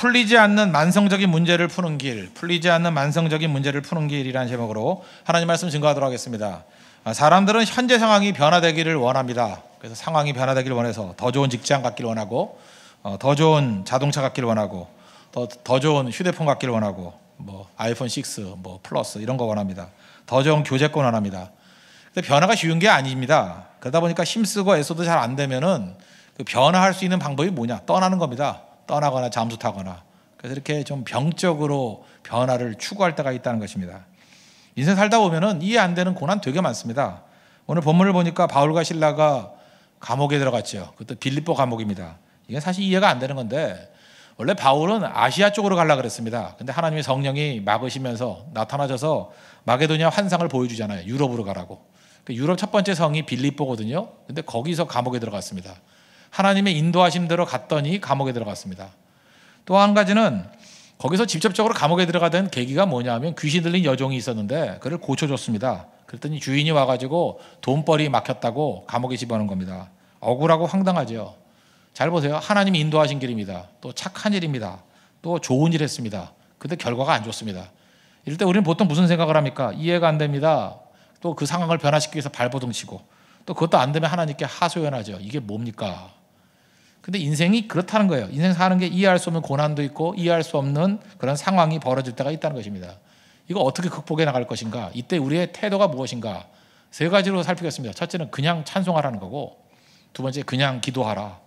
풀리지 않는 만성적인 문제를 푸는 길, 풀리지 않는 만성적인 문제를 푸는 길이라는 제목으로 하나님 말씀 증거하도록 하겠습니다. 사람들은 현재 상황이 변화되기를 원합니다. 그래서 상황이 변화되기를 원해서 더 좋은 직장 갖기를 원하고, 더 좋은 자동차 갖기를 원하고, 더 좋은 휴대폰 갖기를 원하고, 뭐 아이폰 6, 뭐 플러스 이런 거 원합니다. 더 좋은 교재권 원합니다. 근데 변화가 쉬운 게 아닙니다. 그러다 보니까 힘쓰고 애써도 잘 안 되면은 그 변화할 수 있는 방법이 뭐냐? 떠나는 겁니다. 떠나거나 잠수 타거나. 그래서 이렇게 좀 병적으로 변화를 추구할 때가 있다는 것입니다. 인생 살다 보면은 이해 안 되는 고난 되게 많습니다. 오늘 본문을 보니까 바울과 실라가 감옥에 들어갔죠. 그것도 빌립보 감옥입니다. 이게 사실 이해가 안 되는 건데, 원래 바울은 아시아 쪽으로 가려고 그랬습니다. 근데 하나님의 성령이 막으시면서 나타나셔서 마게도니아 환상을 보여주잖아요. 유럽으로 가라고. 유럽 첫 번째 성이 빌립보거든요. 근데 거기서 감옥에 들어갔습니다. 하나님의 인도하심대로 갔더니 감옥에 들어갔습니다. 또 한 가지는 거기서 직접적으로 감옥에 들어가던 계기가 뭐냐면 귀신 들린 여종이 있었는데 그를 고쳐줬습니다. 그랬더니 주인이 와가지고 돈벌이 막혔다고 감옥에 집어넣은 겁니다. 억울하고 황당하죠. 잘 보세요. 하나님이 인도하신 길입니다. 또 착한 일입니다. 또 좋은 일 했습니다. 근데 결과가 안 좋습니다. 이럴 때 우리는 보통 무슨 생각을 합니까? 이해가 안 됩니다. 또 그 상황을 변화시키기 위해서 발버둥 치고, 또 그것도 안 되면 하나님께 하소연하죠. 이게 뭡니까? 근데 인생이 그렇다는 거예요. 인생 사는 게 이해할 수 없는 고난도 있고 이해할 수 없는 그런 상황이 벌어질 때가 있다는 것입니다. 이거 어떻게 극복해 나갈 것인가? 이때 우리의 태도가 무엇인가? 세 가지로 살피겠습니다. 첫째는 그냥 찬송하라는 거고, 두 번째 그냥 기도하라.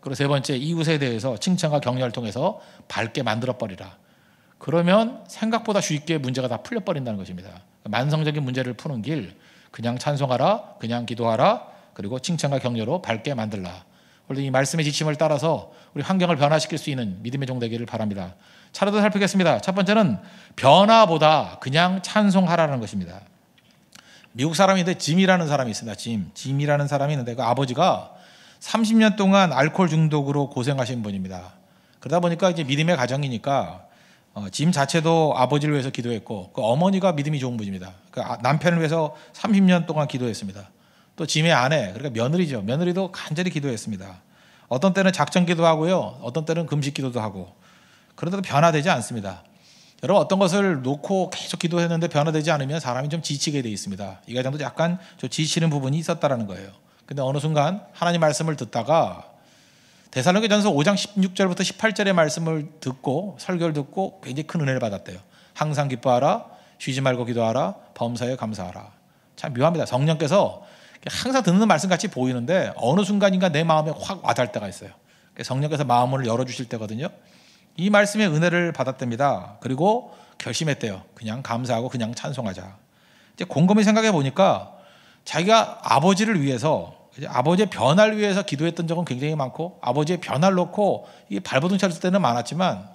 그리고 세 번째 이웃에 대해서 칭찬과 격려를 통해서 밝게 만들어버리라. 그러면 생각보다 쉽게 문제가 다 풀려버린다는 것입니다. 만성적인 문제를 푸는 길, 그냥 찬송하라, 그냥 기도하라, 그리고 칭찬과 격려로 밝게 만들라. 원래 이 말씀의 지침을 따라서 우리 환경을 변화시킬 수 있는 믿음의 종 되기를 바랍니다. 차례도 살피겠습니다. 첫 번째는 변화보다 그냥 찬송하라는 것입니다. 미국 사람인데 짐이라는 사람이 있습니다. 짐이라는 사람이 있는데 그 아버지가 30년 동안 알코올 중독으로 고생하신 분입니다. 그러다 보니까 이제 믿음의 가정이니까 짐 자체도 아버지를 위해서 기도했고, 그 어머니가 믿음이 좋은 분입니다. 그 남편을 위해서 30년 동안 기도했습니다. 또 짐의 아내, 그러니까 며느리죠. 며느리도 간절히 기도했습니다. 어떤 때는 작정 기도하고요, 어떤 때는 금식 기도도 하고. 그런데도 변화되지 않습니다. 여러분, 어떤 것을 놓고 계속 기도했는데 변화되지 않으면 사람이 좀 지치게 돼 있습니다. 이 가정도 약간 좀 지치는 부분이 있었다라는 거예요. 근데 어느 순간 하나님 말씀을 듣다가 데살로니가전서 5장 16절부터 18절의 말씀을 듣고 설교를 듣고 굉장히 큰 은혜를 받았대요. 항상 기뻐하라, 쉬지 말고 기도하라, 범사에 감사하라. 참 묘합니다. 성령께서 항상 듣는 말씀 같이 보이는데 어느 순간인가 내 마음에 확 와닿을 때가 있어요. 성령께서 마음을 열어주실 때거든요. 이 말씀의 은혜를 받았답니다. 그리고 결심했대요. 그냥 감사하고 그냥 찬송하자. 이제 곰곰이 생각해 보니까 자기가 아버지를 위해서, 아버지의 변화를 위해서 기도했던 적은 굉장히 많고, 아버지의 변화를 놓고 이게 발버둥 쳤을 때는 많았지만,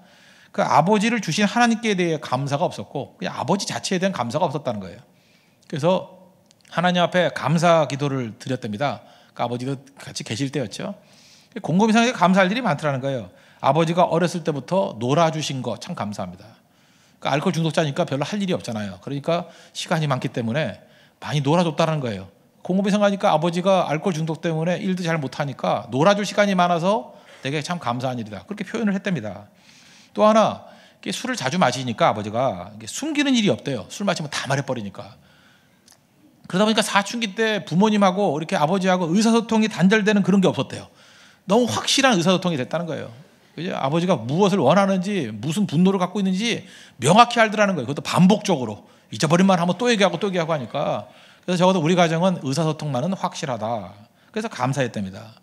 그 아버지를 주신 하나님께 대해 감사가 없었고, 그냥 아버지 자체에 대한 감사가 없었다는 거예요. 그래서 하나님 앞에 감사 기도를 드렸답니다. 그 아버지도 같이 계실 때였죠. 곰곰이 생각해 감사할 일이 많더라는 거예요. 아버지가 어렸을 때부터 놀아주신 거 참 감사합니다. 그 알코올 중독자니까 별로 할 일이 없잖아요. 그러니까 시간이 많기 때문에 많이 놀아줬다는 거예요. 곰곰이 생각하니까 아버지가 알코올 중독 때문에 일도 잘 못하니까 놀아줄 시간이 많아서 되게 참 감사한 일이다. 그렇게 표현을 했답니다. 또 하나, 술을 자주 마시니까 아버지가 숨기는 일이 없대요. 술 마시면 다 말해버리니까. 그러다 보니까 사춘기 때 부모님하고 이렇게 아버지하고 의사소통이 단절되는 그런 게 없었대요. 너무 확실한 의사소통이 됐다는 거예요. 그죠? 아버지가 무엇을 원하는지, 무슨 분노를 갖고 있는지 명확히 알더라는 거예요. 그것도 반복적으로. 잊어버린 말 하면 또 얘기하고 또 얘기하고 하니까. 그래서 적어도 우리 가정은 의사소통만은 확실하다. 그래서 감사했답니다.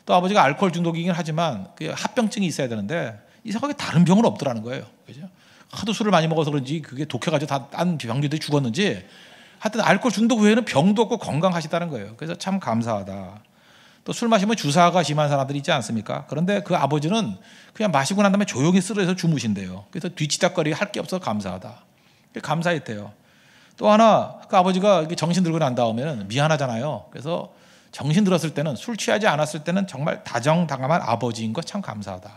또 아버지가 알코올 중독이긴 하지만 그 합병증이 있어야 되는데 이상하게 다른 병은 없더라는 거예요. 그죠? 하도 술을 많이 먹어서 그런지 그게 독해가지고 다 딴 병들이 죽었는지, 하여튼 알코올 중독 외에는 병도 없고 건강하시다는 거예요. 그래서 참 감사하다. 또 술 마시면 주사가 심한 사람들이 있지 않습니까? 그런데 그 아버지는 그냥 마시고 난 다음에 조용히 쓰러져서 주무신대요. 그래서 뒤치다거리 할 게 없어서 감사하다. 감사했대요. 또 하나, 그 아버지가 정신 들고 난 다음에는 미안하잖아요. 그래서 정신 들었을 때는, 술 취하지 않았을 때는 정말 다정다감한 아버지인 것 참 감사하다.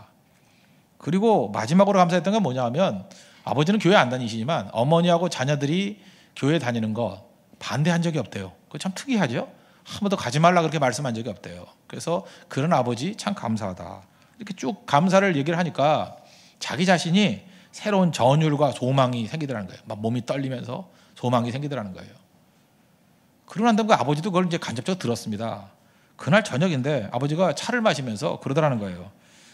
그리고 마지막으로 감사했던 건 뭐냐 하면, 아버지는 교회 안 다니시지만 어머니하고 자녀들이 교회 다니는 거 반대한 적이 없대요. 그거 참 특이하죠? 한 번도 가지 말라 그렇게 말씀한 적이 없대요. 그래서 그런 아버지 참 감사하다. 이렇게 쭉 감사를 얘기를 하니까 자기 자신이 새로운 전율과 소망이 생기더라는 거예요. 막 몸이 떨리면서 소망이 생기더라는 거예요. 그러고 난 다음에 아버지도 그걸 이제 간접적으로 들었습니다. 그날 저녁인데 아버지가 차를 마시면서 그러더라는 거예요.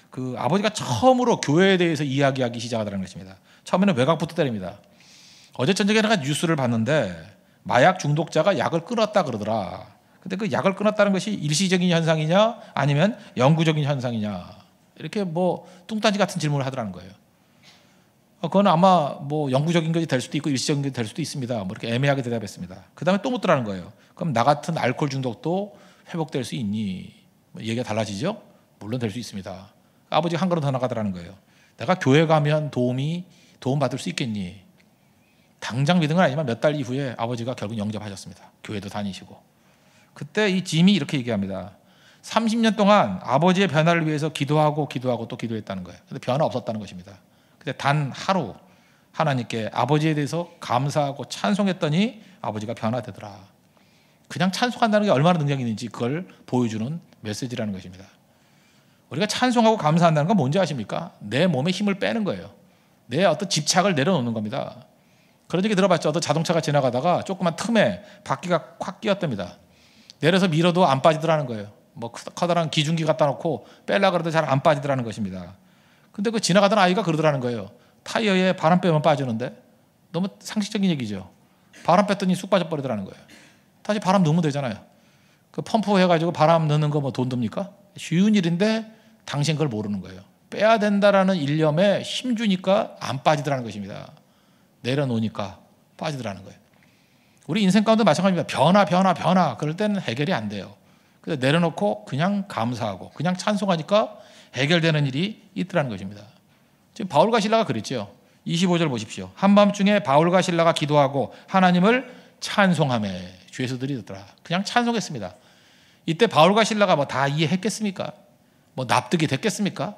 그 아버지가 처음으로 교회에 대해서 이야기하기 시작하더라는 것입니다. 처음에는 외곽부터 때립니다. 어제 저녁에 내가 뉴스를 봤는데 마약 중독자가 약을 끊었다 그러더라. 근데 그 약을 끊었다는 것이 일시적인 현상이냐 아니면 영구적인 현상이냐, 이렇게 뭐 뚱딴지 같은 질문을 하더라는 거예요. 그건 아마 뭐 영구적인 것이 될 수도 있고 일시적인 것이 될 수도 있습니다. 뭐 이렇게 애매하게 대답했습니다. 그 다음에 또 묻더라는 거예요. 그럼 나 같은 알코올 중독도 회복될 수 있니? 뭐 얘기가 달라지죠? 물론 될 수 있습니다. 아버지가 한 걸음 더 나가더라는 거예요. 내가 교회 가면 도움 받을 수 있겠니? 당장 믿은 건 아니지만 몇 달 이후에 아버지가 결국 영접하셨습니다. 교회도 다니시고. 그때 이 짐이 이렇게 얘기합니다. 30년 동안 아버지의 변화를 위해서 기도하고 또 기도했다는 거예요. 근데 변화 없었다는 것입니다. 근데 단 하루 하나님께 아버지에 대해서 감사하고 찬송했더니 아버지가 변화되더라. 그냥 찬송한다는 게 얼마나 능력이 있는지 그걸 보여주는 메시지라는 것입니다. 우리가 찬송하고 감사한다는 건 뭔지 아십니까? 내 몸에 힘을 빼는 거예요. 내 어떤 집착을 내려놓는 겁니다. 그런 얘기 들어봤죠? 어떤 자동차가 지나가다가 조그만 틈에 바퀴가 콱 끼었답니다. 내려서 밀어도 안 빠지더라는 거예요. 뭐 커다란 기중기 갖다 놓고 빼려고 그래도 잘 안 빠지더라는 것입니다. 근데 그 지나가던 아이가 그러더라는 거예요. 타이어에 바람 빼면 빠지는데. 너무 상식적인 얘기죠. 바람 뺐더니 쑥 빠져버리더라는 거예요. 다시 바람 넣으면 되잖아요. 그 펌프 해가지고 바람 넣는 거 뭐 돈 듭니까? 쉬운 일인데 당신 그걸 모르는 거예요. 빼야 된다라는 일념에 힘 주니까 안 빠지더라는 것입니다. 내려놓으니까 빠지더라는 거예요. 우리 인생 가운데 마찬가지입니다. 변화. 그럴 때는 해결이 안 돼요. 그래서 내려놓고 그냥 감사하고 그냥 찬송하니까 해결되는 일이 있더라는 것입니다. 지금 바울과 실라가 그랬죠. 25절 보십시오. 한밤중에 바울과 실라가 기도하고 하나님을 찬송하매 주의 소들이 듣더라. 그냥 찬송했습니다. 이때 바울과 실라가 뭐 다 이해했겠습니까? 뭐 납득이 됐겠습니까?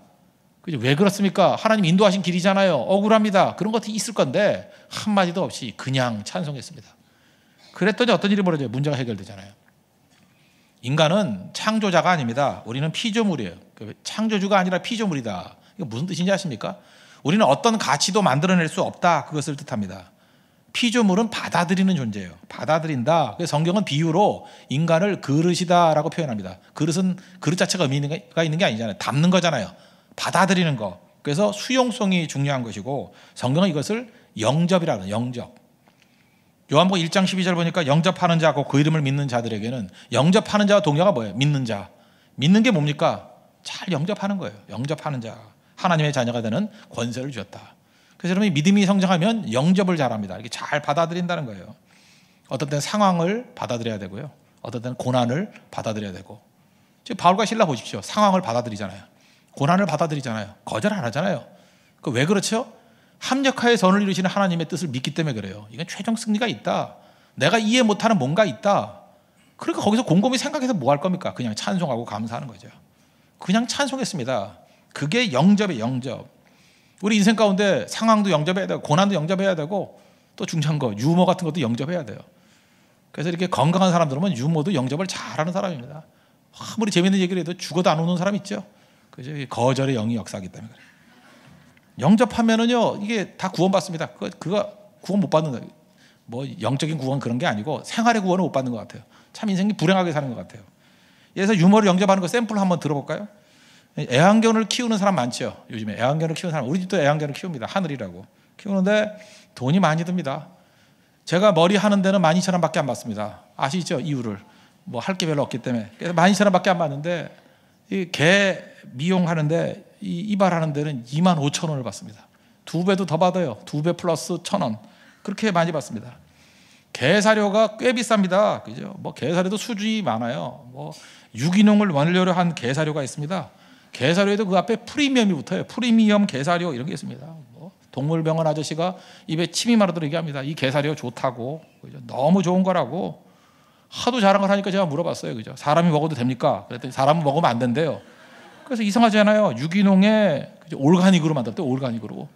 왜 그렇습니까? 하나님 인도하신 길이잖아요. 억울합니다. 그런 것도 있을 건데 한마디도 없이 그냥 찬송했습니다. 그랬더니 어떤 일이 벌어져요? 문제가 해결되잖아요. 인간은 창조자가 아닙니다. 우리는 피조물이에요. 창조주가 아니라 피조물이다. 이거 무슨 뜻인지 아십니까? 우리는 어떤 가치도 만들어낼 수 없다. 그것을 뜻합니다. 피조물은 받아들이는 존재예요. 받아들인다. 그래서 성경은 비유로 인간을 그릇이다라고 표현합니다. 그릇은 그릇 자체가 의미가 있는 게 아니잖아요. 담는 거잖아요. 받아들이는 거. 그래서 수용성이 중요한 것이고 성경은 이것을 영접이라고 해요. 영접. 요한복음 1장 12절 보니까 영접하는 자고 그 이름을 믿는 자들에게는, 영접하는 자와 동료가 뭐예요? 믿는 자. 믿는 게 뭡니까? 잘 영접하는 거예요. 영접하는 자. 하나님의 자녀가 되는 권세를 주었다. 그래서 여러분이 믿음이 성장하면 영접을 잘합니다. 이렇게 잘 받아들인다는 거예요. 어떤 때는 상황을 받아들여야 되고요. 어떤 때는 고난을 받아들여야 되고. 지금 바울과 실라 보십시오. 상황을 받아들이잖아요. 고난을 받아들이잖아요. 거절 안 하잖아요. 왜 그렇죠? 합력하여 선을 이루시는 하나님의 뜻을 믿기 때문에 그래요. 이건 최종 승리가 있다. 내가 이해 못하는 뭔가 있다. 그러니까 거기서 곰곰이 생각해서 뭐 할 겁니까? 그냥 찬송하고 감사하는 거죠. 그냥 찬송했습니다. 그게 영접이에요. 영접. 우리 인생 가운데 상황도 영접해야 되고 고난도 영접해야 되고 또 중요한 거 유머 같은 것도 영접해야 돼요. 그래서 이렇게 건강한 사람들은 유머도 영접을 잘하는 사람입니다. 아무리 재밌는 얘기를 해도 죽어도 안 웃는 사람 있죠. 그죠? 거절의 영이 역사하기 때문에 그래요. 영접하면은요 이게 다 구원받습니다. 그거 구원 못 받는 거예요. 뭐 영적인 구원 그런 게 아니고 생활의 구원을 못 받는 것 같아요. 참 인생이 불행하게 사는 것 같아요. 그래서 유머를 영접하는 거 샘플 한번 들어볼까요? 애완견을 키우는 사람 많죠. 요즘에 애완견을 키우는 사람, 우리 집도 애완견을 키웁니다. 하늘이라고 키우는데 돈이 많이 듭니다. 제가 머리 하는 데는 12,000원밖에 안 받습니다. 아시죠? 이유를 뭐 할 게 별로 없기 때문에. 그래서 12,000원밖에 안 받는데 이 개 미용하는데 이 이발하는 데는 25,000원을 받습니다. 2배도 더 받아요. 2배 플러스 1,000원. 그렇게 많이 받습니다. 개 사료가 꽤 비쌉니다. 그죠? 뭐 개 사료도 수준이 많아요. 뭐 유기농을 원료로 한 개 사료가 있습니다. 개 사료에도 그 앞에 프리미엄이 붙어요. 프리미엄 개 사료 이런 게 있습니다. 뭐 동물병원 아저씨가 입에 침이 마르도록 얘기합니다. 이 개 사료 좋다고. 그죠? 너무 좋은 거라고. 하도 자랑을 하니까 제가 물어봤어요. 그죠? 사람이 먹어도 됩니까? 그랬더니 사람은 먹으면 안 된대요. 그래서 이상하잖아요. 유기농에 올가닉으로 만들었대요. 올가닉으로.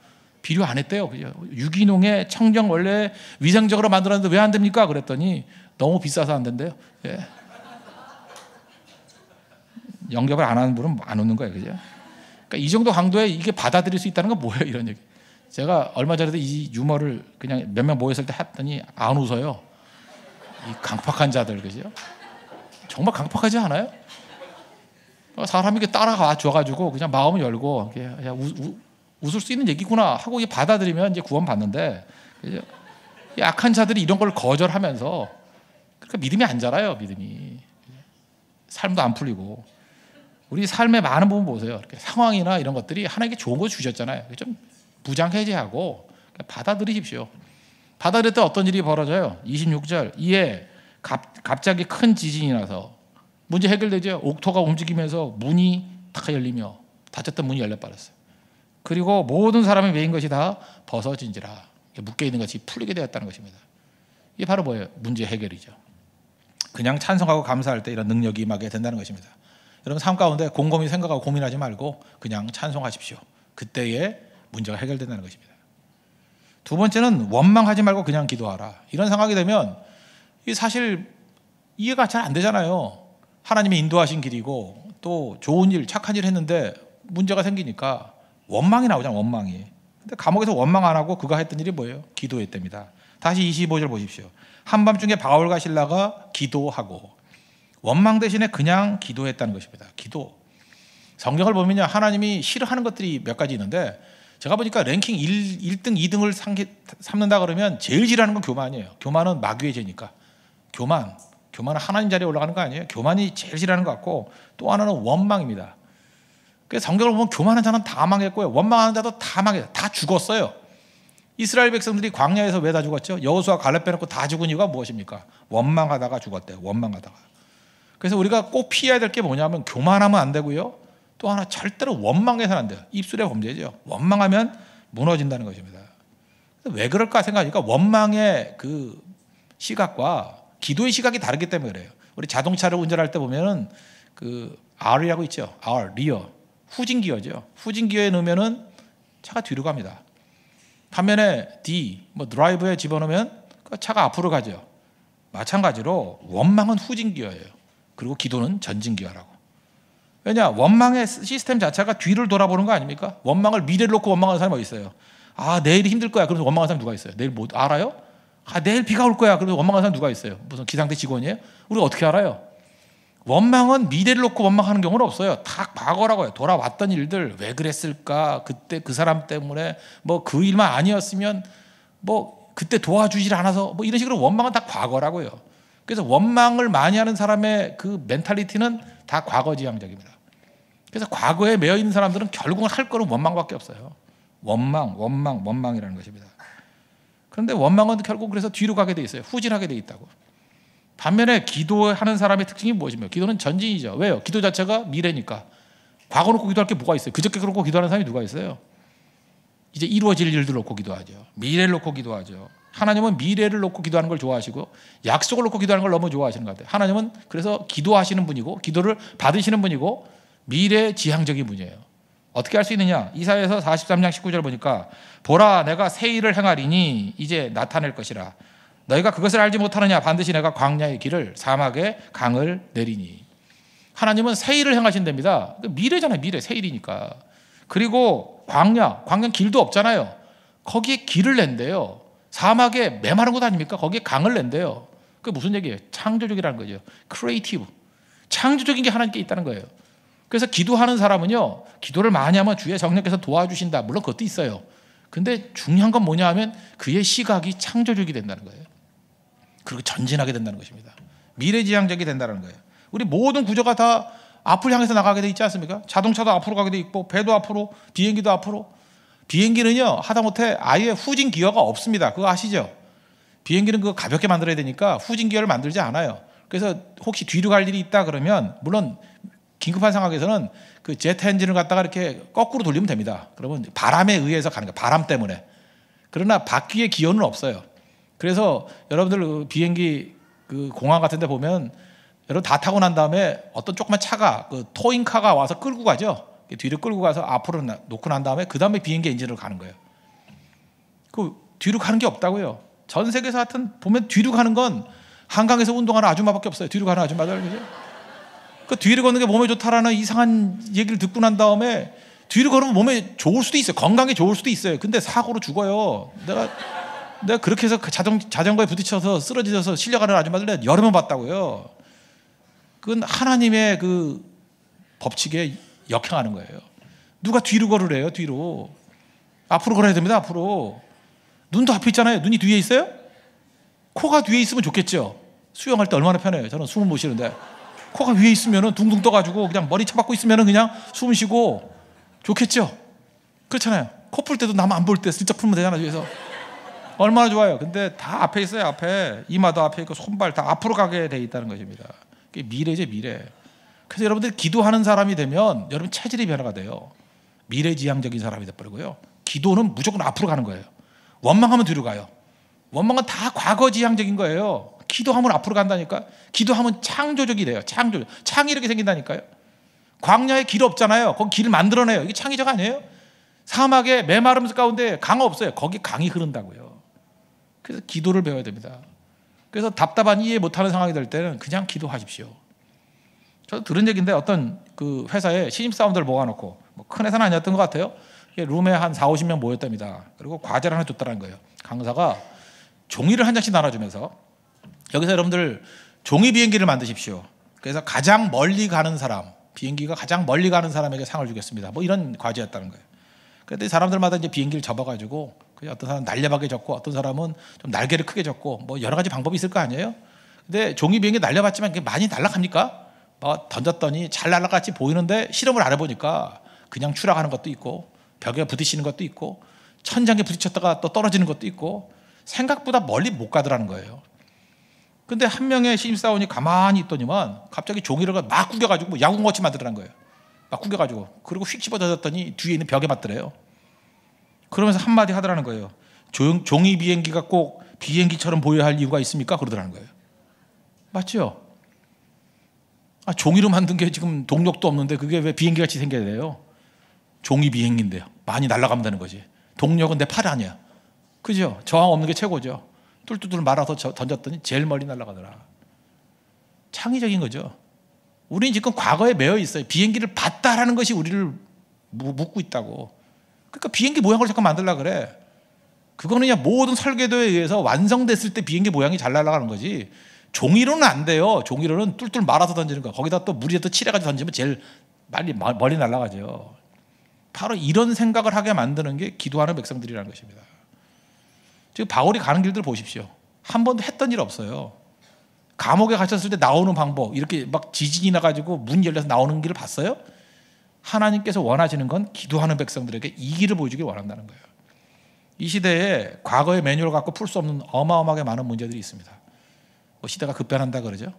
비료 안 했대요. 그죠? 유기농에 청정 원래 위생적으로 만들었는데 왜 안 됩니까? 그랬더니 너무 비싸서 안 된대요. 예. 영접을 안 하는 분은 안 웃는 거예요. 그죠? 그러니까 이 정도 강도에 이게 받아들일 수 있다는 건 뭐예요? 이런 얘기. 제가 얼마 전에도 이 유머를 그냥 몇 명 모였을 때 했더니 안 웃어요. 이 강팍한 자들, 그죠? 정말 강팍하지 않아요? 사람이 이렇게 따라가 줘가지고 그냥 마음을 열고 그냥 웃을 수 있는 얘기구나 하고 받아들이면 이제 구원 받는데, 그죠? 약한 자들이 이런 걸 거절하면서 그러니까 믿음이 안 자라요. 믿음이. 삶도 안 풀리고. 우리 삶의 많은 부분 보세요. 이렇게 상황이나 이런 것들이 하나님께 좋은 거 주셨잖아요. 좀 무장해제하고 받아들이십시오. 받아들일 때 어떤 일이 벌어져요? 26절. 이에 갑자기 큰 지진이 나서 문제 해결되죠. 옥토가 움직이면서 문이 다 열리며 닫혔던 문이 열려버렸어요. 그리고 모든 사람이 메인 것이 다 벗어진지라, 묶여있는 것이 풀리게 되었다는 것입니다. 이게 바로 뭐예요? 문제 해결이죠. 그냥 찬송하고 감사할 때 이런 능력이 임하게 된다는 것입니다. 여러분 삶 가운데 곰곰이 생각하고 고민하지 말고 그냥 찬송하십시오. 그때에 문제가 해결된다는 것입니다. 두 번째는 원망하지 말고 그냥 기도하라. 이런 상황이 되면 사실 이해가 잘 안 되잖아요. 하나님이 인도하신 길이고 또 좋은 일, 착한 일 했는데 문제가 생기니까 원망이 나오잖아요. 원망이. 근데 감옥에서 원망 안 하고 그가 했던 일이 뭐예요? 기도했답니다. 다시 25절 보십시오. 한밤중에 바울과 실라가 기도하고, 원망 대신에 그냥 기도했다는 것입니다. 기도. 성경을 보면요, 하나님이 싫어하는 것들이 몇 가지 있는데, 제가 보니까 랭킹 1등, 2등을 삼는다 그러면 제일 싫어하는 건 교만이에요. 교만은 마귀의 죄니까. 교만은 하나님 자리에 올라가는 거 아니에요. 교만이 제일 싫어하는 것 같고, 또 하나는 원망입니다. 그래서 성경을 보면 교만한 자는 다 망했고요, 원망하는 자도 다 망했어요. 다 죽었어요. 이스라엘 백성들이 광야에서 왜 다 죽었죠? 여호수아 갈렙 빼놓고 다 죽은 이유가 무엇입니까? 원망하다가 죽었대요. 원망하다가. 그래서 우리가 꼭 피해야 될 게 뭐냐면 교만하면 안 되고요, 또 하나 절대로 원망해서는 안 돼요. 입술의 범죄죠. 원망하면 무너진다는 것입니다. 왜 그럴까 생각하니까 원망의 그 시각과 기도의 시각이 다르기 때문에 그래요. 우리 자동차를 운전할 때 보면은 그 R이라고 있죠. R, 리어. 후진기어죠. 후진기어에 넣으면은 차가 뒤로 갑니다. 반면에 D, 드라이브에 집어넣으면 차가 앞으로 가죠. 마찬가지로 원망은 후진기어예요. 그리고 기도는 전진기어라고. 왜냐? 원망의 시스템 자체가 뒤를 돌아보는 거 아닙니까? 원망을 미래를 놓고 원망하는 사람이 어디 있어요? 아, 내일이 힘들 거야. 그래서 원망하는 사람 누가 있어요? 내일 뭐 알아요? 아, 내일 비가 올 거야. 그래서 원망하는 사람 누가 있어요? 무슨 기상대 직원이에요? 우리가 어떻게 알아요? 원망은 미래를 놓고 원망하는 경우는 없어요. 다 과거라고요. 돌아왔던 일들, 왜 그랬을까? 그때 그 사람 때문에 그 일만 아니었으면 그때 도와주질 않아서 이런 식으로 원망은 다 과거라고요. 그래서 원망을 많이 하는 사람의 그 멘탈리티는 다 과거지향적입니다. 그래서 과거에 매여 있는 사람들은 결국은 할 거는 원망밖에 없어요. 원망이라는 것입니다. 그런데 원망은 결국 그래서 뒤로 가게 돼 있어요. 후진하게 돼 있다고. 반면에 기도하는 사람의 특징이 무엇입니까? 기도는 전진이죠. 왜요? 기도 자체가 미래니까. 과거 놓고 기도할 게 뭐가 있어요? 그저께 놓고 기도하는 사람이 누가 있어요? 이제 이루어질 일들 놓고 기도하죠. 미래를 놓고 기도하죠. 하나님은 미래를 놓고 기도하는 걸 좋아하시고 약속을 놓고 기도하는 걸 너무 좋아하시는 것 같아요. 하나님은 그래서 기도하시는 분이고 기도를 받으시는 분이고 미래지향적인 분이에요. 어떻게 할 수 있느냐? 이사야서 43장 19절 보니까 보라, 내가 새 일을 행하리니 이제 나타낼 것이라. 너희가 그것을 알지 못하느냐? 반드시 내가 광야의 길을 사막에 강을 내리니. 하나님은 새 일을 행하신답니다. 미래잖아요. 미래, 새 일이니까. 그리고 광야는 길도 없잖아요. 거기에 길을 낸대요. 사막에 메마른 곳 아닙니까? 거기에 강을 낸대요. 그게 무슨 얘기예요? 창조적이라는 거죠. 크리에이티브. 창조적인 게 하나님께 있다는 거예요. 그래서 기도하는 사람은요, 기도를 많이 하면 주의 성령께서 도와주신다. 물론 그것도 있어요. 근데 중요한 건 뭐냐 하면 그의 시각이 창조적이 된다는 거예요. 그리고 전진하게 된다는 것입니다. 미래지향적이 된다는 거예요. 우리 모든 구조가 다 앞을 향해서 나가게 돼 있지 않습니까? 자동차도 앞으로 가게 돼 있고, 배도 앞으로, 비행기도 앞으로. 비행기는요, 하다못해 아예 후진 기어가 없습니다. 그거 아시죠? 비행기는 그거 가볍게 만들어야 되니까 후진 기어를 만들지 않아요. 그래서 혹시 뒤로 갈 일이 있다 그러면, 물론 긴급한 상황에서는 그 제트 엔진을 갖다가 이렇게 거꾸로 돌리면 됩니다. 그러면 바람에 의해서 가는 거예요. 바람 때문에. 그러나 바퀴의 기어는 없어요. 그래서 여러분들 그 비행기 그 공항 같은 데 보면 여러분 다 타고 난 다음에 어떤 조그만 차가, 그 토잉카가 와서 끌고 가죠. 뒤로 끌고 가서 앞으로 놓고 난 다음에 그 다음에 비행기 엔진으로 가는 거예요. 그 뒤로 가는 게 없다고요. 전 세계에서 하여튼 보면 뒤로 가는 건 한강에서 운동하는 아줌마밖에 없어요. 뒤로 가는 아줌마들. 그죠? 그 뒤로 걷는 게 몸에 좋다라는 이상한 얘기를 듣고 난 다음에 뒤로 걸으면 몸에 좋을 수도 있어요. 건강에 좋을 수도 있어요. 근데 사고로 죽어요. 내가 그렇게 해서 그 자전거에 부딪혀서 쓰러져서 실려가는 아줌마들 내가 여러 번 봤다고요. 그건 하나님의 그 법칙에 역행하는 거예요. 누가 뒤로 걸으래요? 뒤로. 앞으로 걸어야 됩니다. 앞으로. 눈도 앞에 있잖아요. 눈이 뒤에 있어요? 코가 뒤에 있으면 좋겠죠. 수영할 때 얼마나 편해요. 저는 숨을 못 쉬는데 코가 위에 있으면 둥둥 떠가지고 그냥 머리 쳐박고 있으면 그냥 숨 쉬고 좋겠죠. 그렇잖아요. 코 풀 때도 남 안 볼 때 슬쩍 풀면 되잖아요. 위에서. 얼마나 좋아요. 근데 다 앞에 있어요. 앞에. 이마도 앞에 있고 손발 다 앞으로 가게 돼 있다는 것입니다. 그게 미래죠. 미래. 그래서 여러분들이 기도하는 사람이 되면 여러분 체질이 변화가 돼요. 미래지향적인 사람이 돼버리고요. 기도는 무조건 앞으로 가는 거예요. 원망하면 뒤로 가요. 원망은 다 과거지향적인 거예요. 기도하면 앞으로 간다니까. 기도하면 창조적이 돼요. 창조적. 창이 이렇게 생긴다니까요. 광야에 길 없잖아요. 거기 길을 만들어내요. 이게 창의적 아니에요? 사막에 메마름 가운데 강이 없어요. 거기 강이 흐른다고요. 그래서 기도를 배워야 됩니다. 그래서 답답한 이해 못하는 상황이 될 때는 그냥 기도하십시오. 저도 들은 얘기인데 어떤 그 회사에 신입사원들 모아놓고 뭐 큰 회사는 아니었던 것 같아요. 룸에 한 4, 50명 모였답니다. 그리고 과제를 하나 줬다는 거예요. 강사가 종이를 한 장씩 나눠주면서 여기서 여러분들 종이 비행기를 만드십시오. 그래서 가장 멀리 가는 사람, 비행기가 가장 멀리 가는 사람에게 상을 주겠습니다. 뭐 이런 과제였다는 거예요. 그런데 사람들마다 이제 비행기를 접어가지고 어떤 사람은 날렵하게 접고 어떤 사람은 좀 날개를 크게 접고 뭐 여러 가지 방법이 있을 거 아니에요. 근데 종이 비행기 날려봤지만 그게 많이 날아갑니까? 뭐 던졌더니 잘 날아갔지 보이는데 실험을 안 해보니까 그냥 추락하는 것도 있고 벽에 부딪히는 것도 있고 천장에 부딪혔다가 또 떨어지는 것도 있고 생각보다 멀리 못 가더라는 거예요. 근데 한 명의 신입사원이 가만히 있더니만 갑자기 종이를 막 구겨가지고 뭐 야구공같이 만들어낸 거예요. 막 구겨가지고 그리고 휙 집어던졌더니 뒤에 있는 벽에 맞더래요. 그러면서 한마디 하더라는 거예요. 종이 비행기가 꼭 비행기처럼 보여야 할 이유가 있습니까? 그러더라는 거예요. 맞죠? 종이로 만든 게 지금 동력도 없는데 그게 왜 비행기같이 생겨야 돼요? 종이 비행기인데요. 많이 날아가면 되는 거지. 동력은 내 팔 아니야. 그죠? 저항 없는 게 최고죠. 뚫뚫뚫 말아서 던졌더니 제일 멀리 날아가더라. 창의적인 거죠. 우리는 지금 과거에 매여 있어요. 비행기를 봤다라는 것이 우리를 묶고 있다고. 그러니까 비행기 모양을 잠깐 만들려고 그래. 그거는 그냥 모든 설계도에 의해서 완성됐을 때 비행기 모양이 잘 날아가는 거지. 종이로는 안 돼요. 종이로는 뚫뚫 말아서 던지는 거. 거기다 또 물에 또 칠해가지고 던지면 제일 멀리 날아가죠. 바로 이런 생각을 하게 만드는 게 기도하는 백성들이라는 것입니다. 지금 바울이 가는 길들 보십시오. 한 번도 했던 일 없어요. 감옥에 갇혔을 때 나오는 방법, 이렇게 막 지진이 나가지고 문 열려서 나오는 길을 봤어요? 하나님께서 원하시는 건 기도하는 백성들에게 이 길을 보여주길 원한다는 거예요. 이 시대에 과거의 매뉴얼을 갖고 풀 수 없는 어마어마하게 많은 문제들이 있습니다. 뭐 시대가 급변한다 그러죠.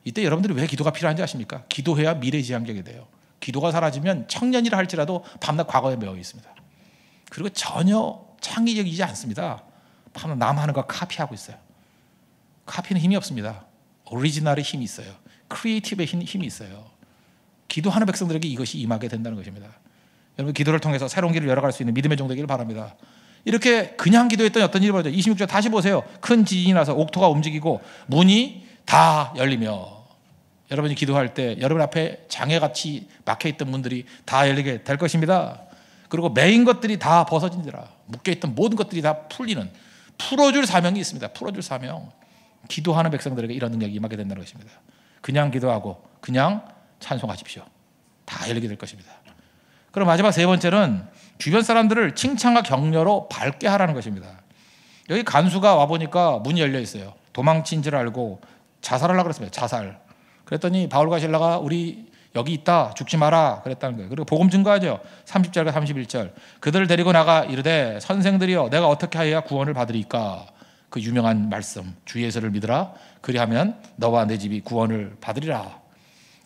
이때 여러분들이 왜 기도가 필요한지 아십니까? 기도해야 미래지향적이 돼요. 기도가 사라지면 청년이라 할지라도 밤낮 과거에 매여 있습니다. 그리고 전혀 창의적이지 않습니다. 밤낮 남 하는 거 카피하고 있어요. 카피는 힘이 없습니다. 오리지널의 힘이 있어요. 크리에이티브의 힘이 있어요. 기도하는 백성들에게 이것이 임하게 된다는 것입니다. 여러분 기도를 통해서 새로운 길을 열어갈 수 있는 믿음의 종 되기를 바랍니다. 이렇게 그냥 기도했더니 어떤 일이 벌어져요. 26절 다시 보세요. 큰 지진이 나서 옥토가 움직이고 문이 다 열리며, 여러분이 기도할 때 여러분 앞에 장애같이 막혀있던 문들이 다 열리게 될 것입니다. 그리고 매인 것들이 다 벗어진지라. 묶여있던 모든 것들이 다 풀어줄 사명이 있습니다. 풀어줄 사명. 기도하는 백성들에게 이런 능력이 임하게 된다는 것입니다. 그냥 기도하고 그냥 찬송하십시오. 다 열리게 될 것입니다. 그럼 마지막 세 번째는 주변 사람들을 칭찬과 격려로 밝게 하라는 것입니다. 여기 간수가 와보니까 문이 열려 있어요. 도망친 줄 알고 자살하려고 그랬습니다. 자살. 그랬더니 바울과 실라가 우리 여기 있다, 죽지 마라 그랬다는 거예요. 그리고 복음 증거하죠. 30절과 31절. 그들을 데리고 나가 이르되 선생들이여 내가 어떻게 하여야 구원을 받으리까. 그 유명한 말씀, 주 예수를 믿으라. 그리하면 너와 내 집이 구원을 받으리라.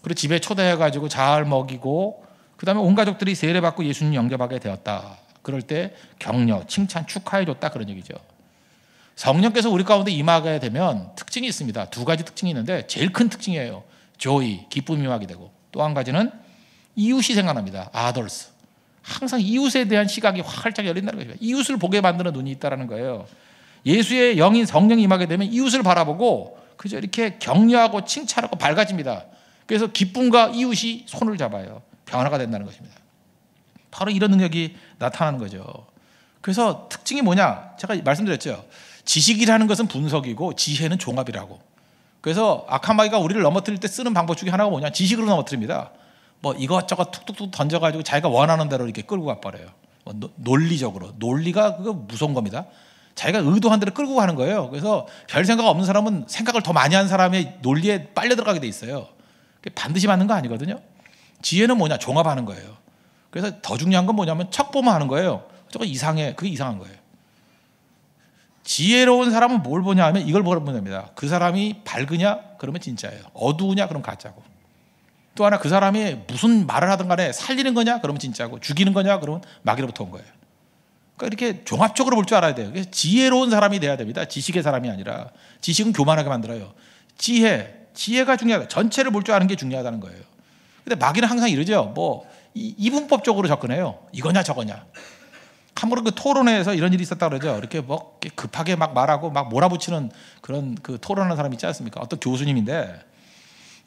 그리고 집에 초대해가지고 잘 먹이고 그 다음에 온 가족들이 세례받고 예수님 영접하게 되었다. 그럴 때 격려, 칭찬, 축하해줬다 그런 얘기죠. 성령께서 우리 가운데 임하게 되면 특징이 있습니다. 두 가지 특징이 있는데 제일 큰 특징이에요. 조이, 기쁨이 임하게 되고, 또 한 가지는 이웃이 생각납니다. 아더스. 항상 이웃에 대한 시각이 활짝 열린다는 거죠. 이웃을 보게 만드는 눈이 있다는 거예요. 예수의 영인 성령이 임하게 되면 이웃을 바라보고 그저 이렇게 격려하고 칭찬하고 밝아집니다. 그래서 기쁨과 이웃이 손을 잡아요. 변화가 된다는 것입니다. 바로 이런 능력이 나타나는 거죠. 그래서 특징이 뭐냐? 제가 말씀드렸죠. 지식이라는 것은 분석이고 지혜는 종합이라고. 그래서 악한 마귀가 우리를 넘어뜨릴 때 쓰는 방법 중에 하나가 뭐냐? 지식으로 넘어뜨립니다. 뭐 이것저것 툭툭툭 던져가지고 자기가 원하는 대로 이렇게 끌고 가버려요. 논리적으로. 논리가 그거 무서운 겁니다. 자기가 의도한 대로 끌고 가는 거예요. 그래서 별 생각 없는 사람은 생각을 더 많이 한 사람의 논리에 빨려 들어가게 돼 있어요. 반드시 맞는 거 아니거든요. 지혜는 뭐냐? 종합하는 거예요. 그래서 더 중요한 건 뭐냐면 척보만 하는 거예요. 저거 이상해. 그게 이상한 거예요. 지혜로운 사람은 뭘 보냐 하면 이걸 보면 됩니다. 그 사람이 밝으냐? 그러면 진짜예요. 어두우냐? 그럼 가짜고. 또 하나 그 사람이 무슨 말을 하든 간에 살리는 거냐? 그러면 진짜고. 죽이는 거냐? 그러면 마귀로부터 온 거예요. 그러니까 이렇게 종합적으로 볼 줄 알아야 돼요. 그래서 지혜로운 사람이 돼야 됩니다. 지식의 사람이 아니라. 지식은 교만하게 만들어요. 지혜가 중요하다. 전체를 볼 줄 아는 게 중요하다는 거예요. 근데 마귀는 항상 이러죠. 뭐 이분법적으로 접근해요. 이거냐 저거냐. 한번 그 토론회에서 이런 일이 있었다 그러죠. 이렇게 뭐 급하게 막 말하고 막 몰아붙이는 그런 그 토론하는 사람 있지 않습니까? 어떤 교수님인데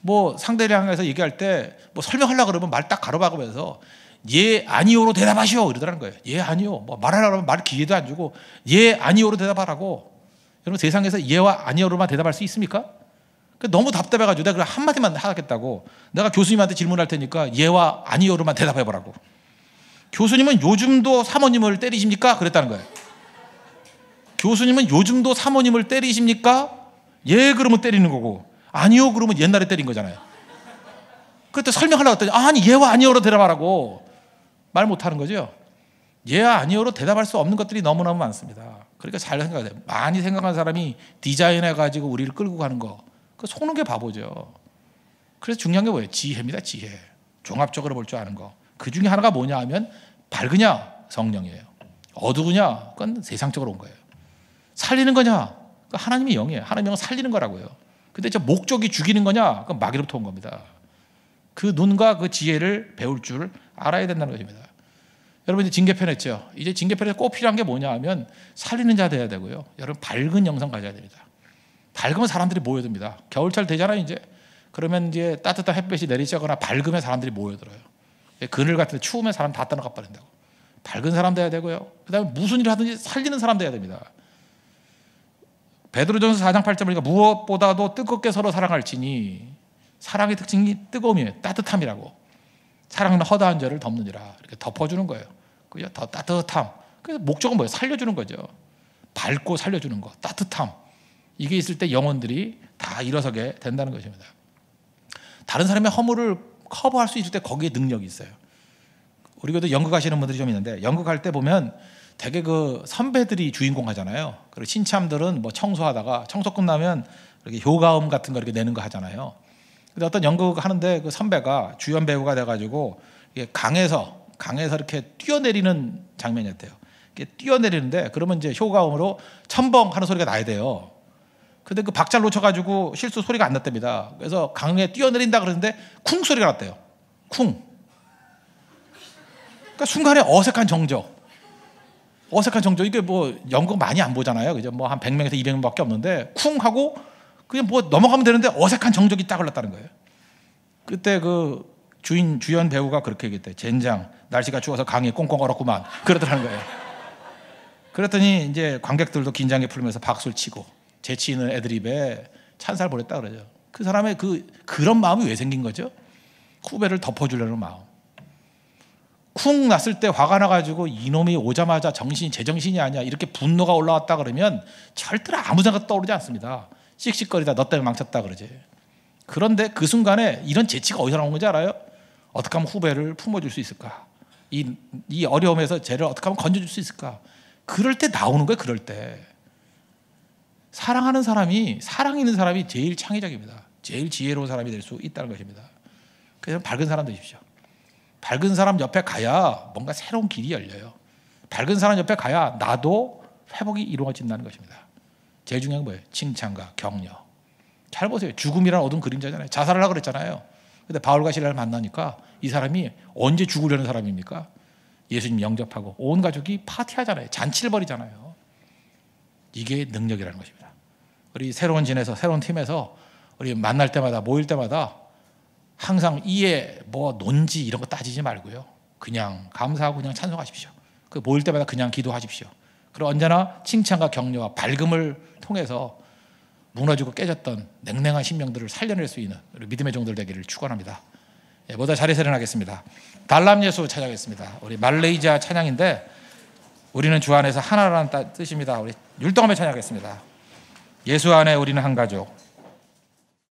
뭐 상대를 향해서 얘기할 때 뭐 설명하려고 그러면 말 딱 가로막으면서 예 아니오로 대답하시오 이러더라는 거예요. 예 아니오. 뭐 말하려고 하면 말 기회도 안 주고 예 아니오로 대답하라고. 여러분 세상에서 예와 아니오로만 대답할 수 있습니까? 너무 답답해가지고 내가 한마디만 하겠다고. 내가 교수님한테 질문할 테니까 예와 아니오로만 대답해보라고. 교수님은 요즘도 사모님을 때리십니까? 그랬다는 거예요. 교수님은 요즘도 사모님을 때리십니까? 예 그러면 때리는 거고 아니요 그러면 옛날에 때린 거잖아요. 그때 설명하려고 했더니 아니 예와 아니오로 대답하라고. 말 못하는 거죠. 예와 아니오로 대답할 수 없는 것들이 너무너무 많습니다. 그러니까 잘 생각해야 돼요. 많이 생각한 사람이 디자인해가지고 우리를 끌고 가는 거 그 속는 게 바보죠. 그래서 중요한 게 뭐예요? 지혜입니다. 지혜. 종합적으로 볼 줄 아는 거. 그 중에 하나가 뭐냐 하면 밝으냐? 성령이에요. 어두우냐? 그건 세상적으로 온 거예요. 살리는 거냐? 하나님이 영이에요. 하나님이 영은 살리는 거라고요. 근데 저 목적이 죽이는 거냐? 그건 마귀로부터 온 겁니다. 그 눈과 그 지혜를 배울 줄 알아야 된다는 것입니다. 여러분 이제 징계편 했죠. 이제 징계편에서 꼭 필요한 게 뭐냐 하면 살리는 자 돼야 되고요. 여러분 밝은 영성 가져야 됩니다. 밝으면 사람들이 모여듭니다. 겨울철 되잖아요 이제. 그러면 이제 따뜻한 햇볕이 내리쬐거나 밝으면 사람들이 모여들어요. 그늘 같은 데 추우면 사람 다 떠나가 버린다고. 밝은 사람 돼야 되고요. 그다음에 무슨 일을 하든지 살리는 사람 돼야 됩니다. 베드로전서 4장 8절 보니까 무엇보다도 뜨겁게 서로 사랑할지니 사랑의 특징이 뜨거움이에요. 따뜻함이라고. 사랑은 허다한 죄를 덮느니라. 이렇게 덮어주는 거예요. 그죠? 더 따뜻함. 그래서 목적은 뭐예요? 살려주는 거죠. 밝고 살려주는 거. 따뜻함. 이게 있을 때 영혼들이 다 일어서게 된다는 것입니다. 다른 사람의 허물을 커버할 수 있을 때 거기에 능력이 있어요. 우리도 연극 하시는 분들이 좀 있는데 연극 할 때 보면 되게 그 선배들이 주인공 하잖아요. 그리고 신참들은 뭐 청소하다가 청소 끝나면 이렇게 효과음 같은 거 이렇게 내는 거 하잖아요. 근데 어떤 연극 하는데 그 선배가 주연 배우가 돼가지고 강에서 이렇게 뛰어내리는 장면이었대요. 이렇게 뛰어내리는데 그러면 이제 효과음으로 첨벙 하는 소리가 나야 돼요. 근데 그 박자를 놓쳐가지고 실수 소리가 안 났답니다. 그래서 강에 뛰어내린다 그러는데 쿵 소리가 났대요. 쿵. 그러니까 순간에 어색한 정적. 이게 뭐 연극 많이 안 보잖아요. 그죠? 뭐 한 100명에서 200명밖에 없는데 쿵 하고 그냥 뭐 넘어가면 되는데 어색한 정적이 딱 흘렀다는 거예요. 그때 그 주연 배우가 그렇게 얘기했대. 젠장 날씨가 추워서 강이 꽁꽁 얼었구만. 그러더라는 거예요. 그랬더니 이제 관객들도 긴장에 풀면서 박수를 치고 재치 있는 애드립에 찬사를 보냈다 그러죠. 그 사람의 그런 마음이 왜 생긴 거죠? 후배를 덮어주려는 마음. 쿵 났을 때 화가 나가지고 이놈이 오자마자 제정신이 아니야 이렇게 분노가 올라왔다 그러면 절대로 아무 생각 떠오르지 않습니다. 씩씩거리다 너 때문에 망쳤다 그러지. 그런데 그 순간에 이런 재치가 어디서 나온 건지 알아요? 어떻게 하면 후배를 품어줄 수 있을까? 이 어려움에서 쟤를 어떻게 하면 건져줄 수 있을까? 그럴 때 나오는 거예요. 그럴 때 사랑하는 사람이 사랑 있는 사람이 제일 창의적입니다. 제일 지혜로운 사람이 될 수 있다는 것입니다. 그래서 밝은 사람 되십시오. 밝은 사람 옆에 가야 뭔가 새로운 길이 열려요. 밝은 사람 옆에 가야 나도 회복이 이루어진다는 것입니다. 제일 중요한 건 뭐예요? 칭찬과 격려. 잘 보세요. 죽음이란 어두운 그림자잖아요. 자살하려고 그랬잖아요. 근데 바울과 실라를 만나니까 이 사람이 언제 죽으려는 사람입니까? 예수님 영접하고 온 가족이 파티하잖아요. 잔치를 벌이잖아요. 이게 능력이라는 것입니다. 우리 새로운 진에서 새로운 팀에서 우리 만날 때마다 모일 때마다 항상 이에 뭐 논지 이런 거 따지지 말고요. 그냥 감사하고 그냥 찬송하십시오. 그 모일 때마다 그냥 기도하십시오. 그리고 언제나 칭찬과 격려와 밝음을 통해서 무너지고 깨졌던 냉랭한 심령들을 살려낼 수 있는 우리 믿음의 종들 되기를 축원합니다. 예, 모두 자리에서 일어나겠습니다. 달람 예수 찬양하겠습니다. 우리 말레이시아 찬양인데 우리는 주 안에서 하나라는 뜻입니다. 우리 율동하며 찬양하겠습니다. 예수 안에 우리는 한 가족.